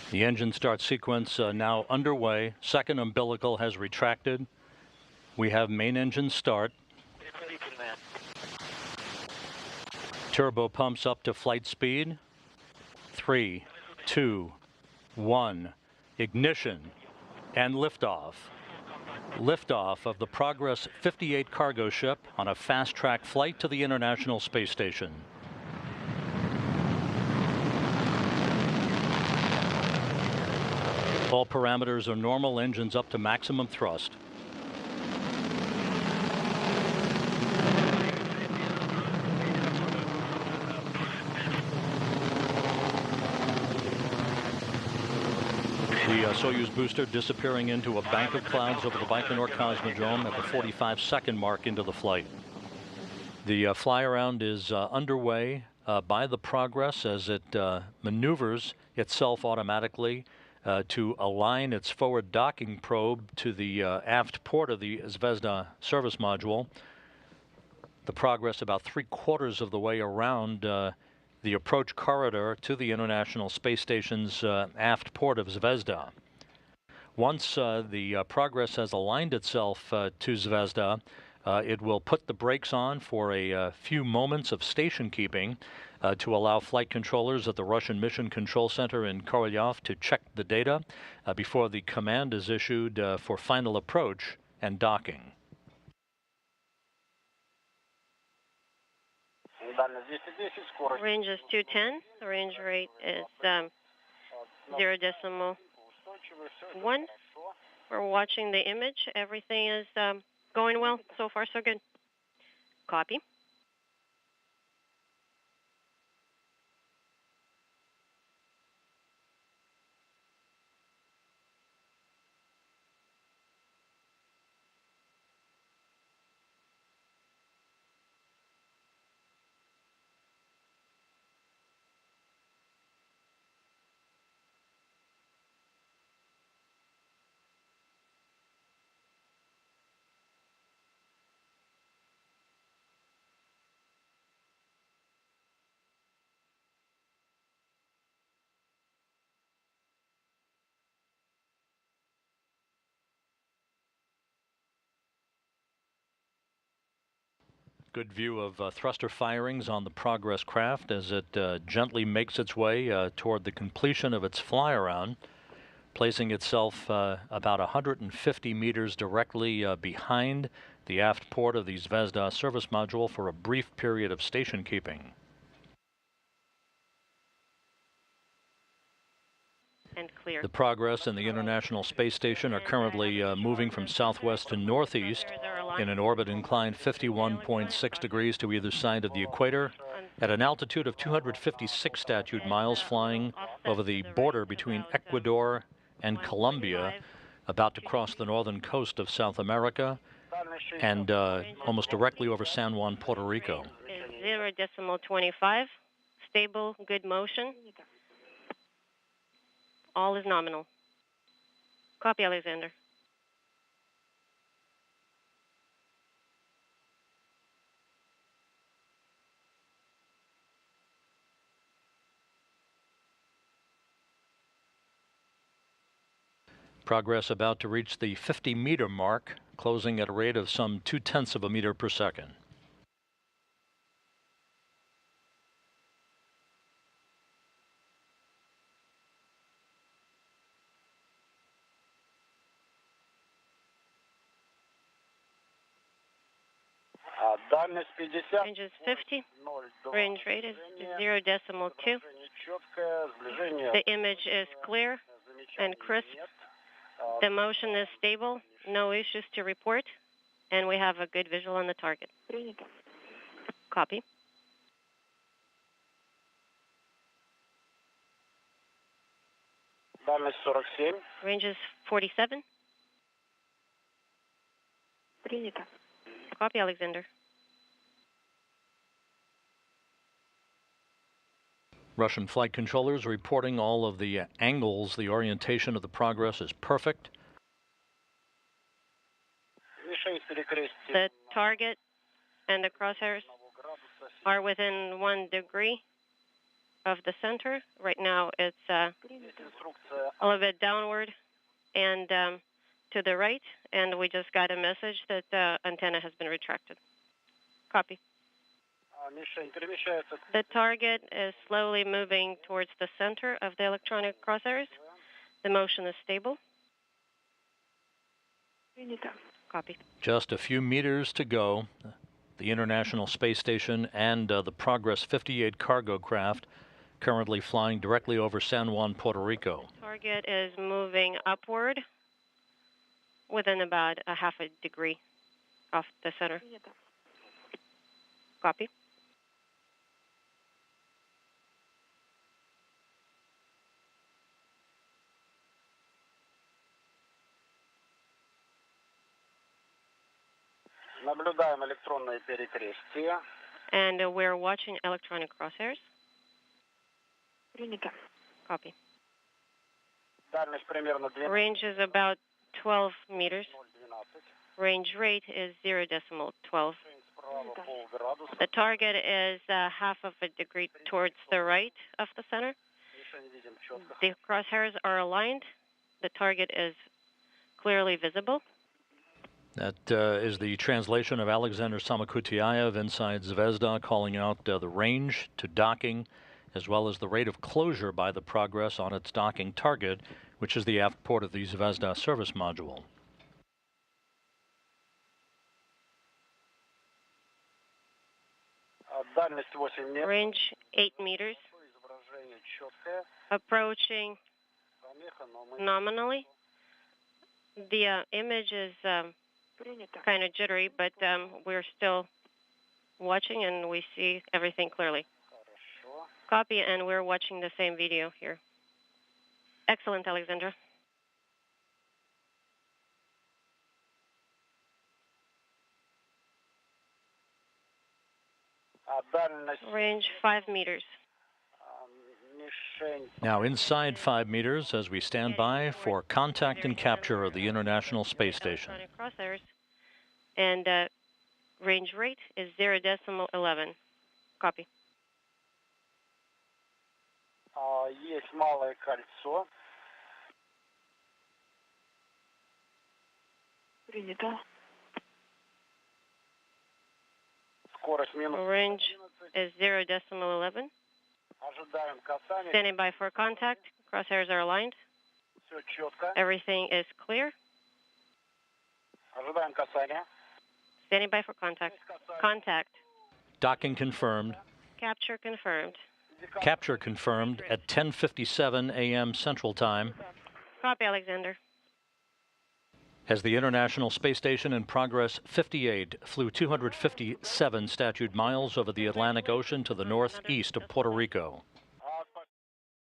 The engine start sequence now underway. Second umbilical has retracted. We have main engine start. Turbo pumps up to flight speed. 3, 2, 1. Ignition and liftoff. Liftoff of the Progress 58 cargo ship on a fast-track flight to the International Space Station. All parameters are normal, engines up to maximum thrust. The Soyuz booster disappearing into a bank of clouds over the Baikonur Cosmodrome at the 45-second mark into the flight. The fly-around is underway by the Progress as it maneuvers itself automatically to align its forward docking probe to the aft port of the Zvezda Service Module. The Progress about 3/4 of the way around the approach corridor to the International Space Station's aft port of Zvezda. Once the Progress has aligned itself to Zvezda, it will put the brakes on for a few moments of station keeping to allow flight controllers at the Russian Mission Control Center in Korolyov to check the data before the command is issued for final approach and docking. Range is 210. The range rate is 0.1. We're watching the image. Everything is going well. So far, so good. Copy. Good view of thruster firings on the Progress craft as it gently makes its way toward the completion of its fly-around, placing itself about 150 meters directly behind the aft port of the Zvezda Service Module for a brief period of station keeping. And clear. The Progress and the International Space Station are currently moving from southwest to northeast in an orbit inclined 51.6 degrees to either side of the equator at an altitude of 256 statute miles, flying over the border between Ecuador and Colombia, about to cross the northern coast of South America and almost directly over San Juan, Puerto Rico. 0.25. Stable, good motion. All is nominal. Copy, Alexander. Progress about to reach the 50-meter mark, closing at a rate of some 0.2 of a meter per second. Range is 50. Range rate is 0.2. The image is clear and crisp. The motion is stable. No issues to report. And we have a good visual on the target. Copy. Range is 47. Copy, Alexander. Russian flight controllers reporting all of the angles. The orientation of the Progress is perfect. The target and the crosshairs are within 1 degree of the center. Right now it's a little bit downward and to the right, and we just got a message that the antenna has been retracted. Copy. The target is slowly moving towards the center of the electronic crosshairs. The motion is stable. Copy. Just a few meters to go. The International Space Station and the Progress 58 cargo craft currently flying directly over San Juan, Puerto Rico. Target is moving upward within about a half a degree off the center. Copy. And we're watching electronic crosshairs. Copy. Range is about 12 meters. Range rate is 0.12. The target is half of a degree towards the right of the center. The crosshairs are aligned. The target is clearly visible. That is the translation of Alexander Samokhutyaev inside Zvezda, calling out the range to docking, as well as the rate of closure by the Progress on its docking target, which is the aft port of the Zvezda Service Module. Range 8 meters. Approaching nominally. The image is kind of jittery, but we're still watching and we see everything clearly. Copy, and we're watching the same video here. Excellent, Alexandra. Range 5 meters. Now inside 5 meters as we stand by for contact and capture of the International Space Station. Crosshairs, and range rate is 0.11. Copy. Есть малое кольцо. Принято. Range is 0.11. Standing by for contact. Crosshairs are aligned. Everything is clear. Standing by for contact. Contact. Docking confirmed. Capture confirmed. Capture confirmed at 10:57 a.m. Central Time. Copy, Alexander. As the International Space Station and Progress 58 flew 257 statute miles over the Atlantic Ocean to the northeast of Puerto Rico.